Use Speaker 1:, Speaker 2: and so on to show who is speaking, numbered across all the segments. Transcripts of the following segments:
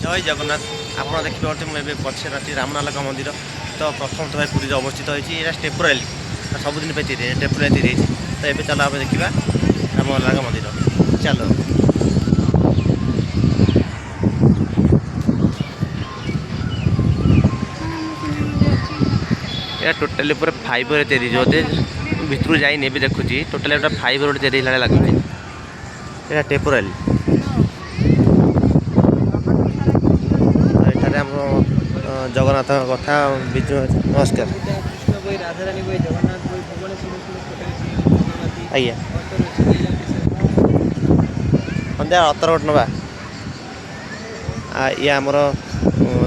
Speaker 1: जय जगन्नाथ आप देखिए मुझे पछे अच्छी रामनालक मंदिर तो प्रथम थर पुरी अवस्थित होती है टेम्पोराली सबुदिन टेम्पोराली तो ये चलो आप देखा रामनालक मंदिर चलो ये टोटाली पूरा फाइबर तैयारी होते भितर जाइए भी देखुची टोटाली गोटे फाइबर गोटे तैयारी भाई लगुच ये टेम्पोराली एठारे आम जगन्नाथ कथा विष्णु नमस्कार आज्ञा सन्ध्या अतरगट नवा ये आमर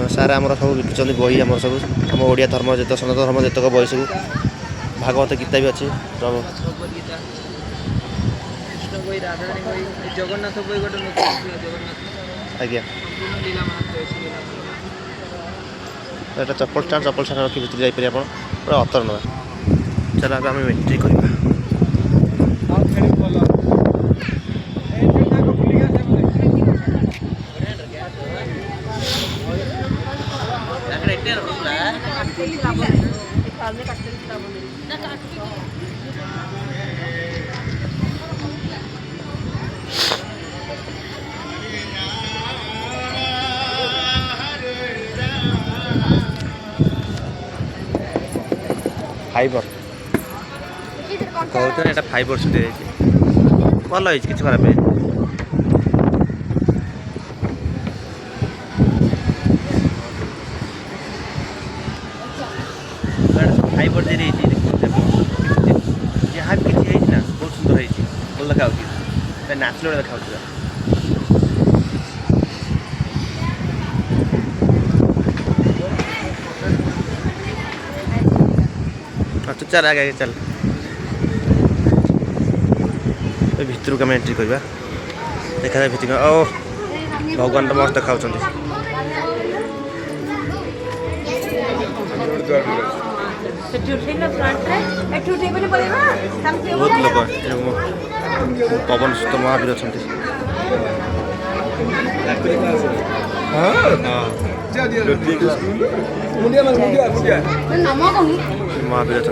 Speaker 1: सारा आमर सब लिखिं बही आम सब आम ओडिया धर्म जो सनातन धर्म जितक बही सब भागवत गीता भी अच्छी आज्ञा यहाँ चप्पल स्टाण्ड रखी भितर जापर आप पूरा अतर ना चलो आम एंट्री करवा फाइबर कहते हैं फाइबर सुधी भल हो कि खराब फाइबर दे जहाँ भी किसी ना बहुत सुंदर है भल देखा नाचल देखा तो चल आगे आगे चल भितर को एंट्री करवा देखा भितर ओ भगवान तो मस्त देखा बहुत लोग पवन सुत महावीर अच्छा महावीर अच्छा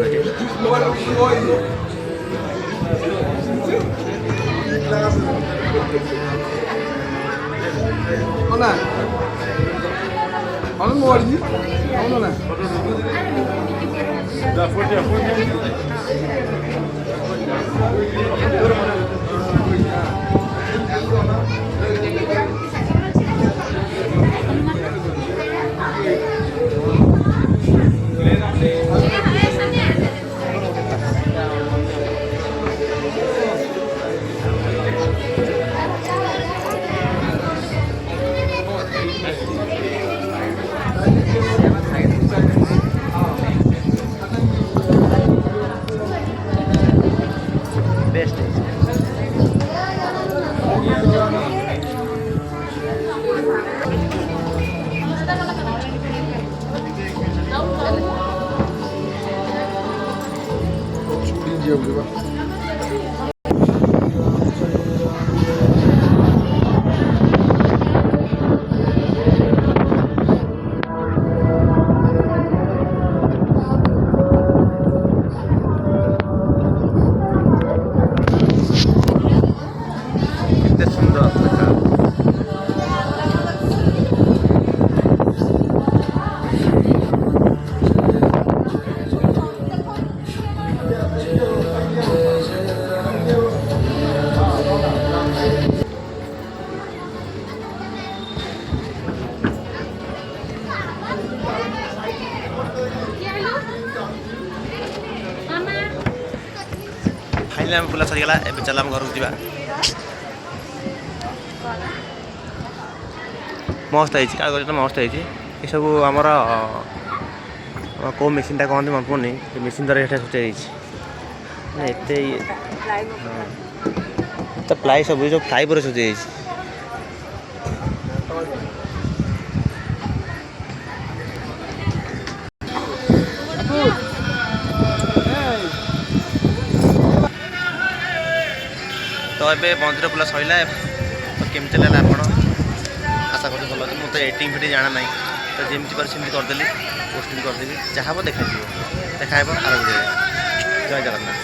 Speaker 1: फाइनली आम बुला सरीगला ए चल आम घर को जा मस्त है कागज मस्त है ये सब आमर कौ मेसीनटा कहते मन पड़े मेसीन द्वारा ये सजाई एत तो प्लाई सब जो फाइबर सजाई तो ये मंदिर बुला सरला तो केमती लगे आप आशा कर भल अच्छे मुझे एडिटिंग फिटिंग जाना ना तो जमी कर करदेली पोस्टिंग करदेवी जहाँ देखा देखा आर वीडियो जय जगन्नाथ।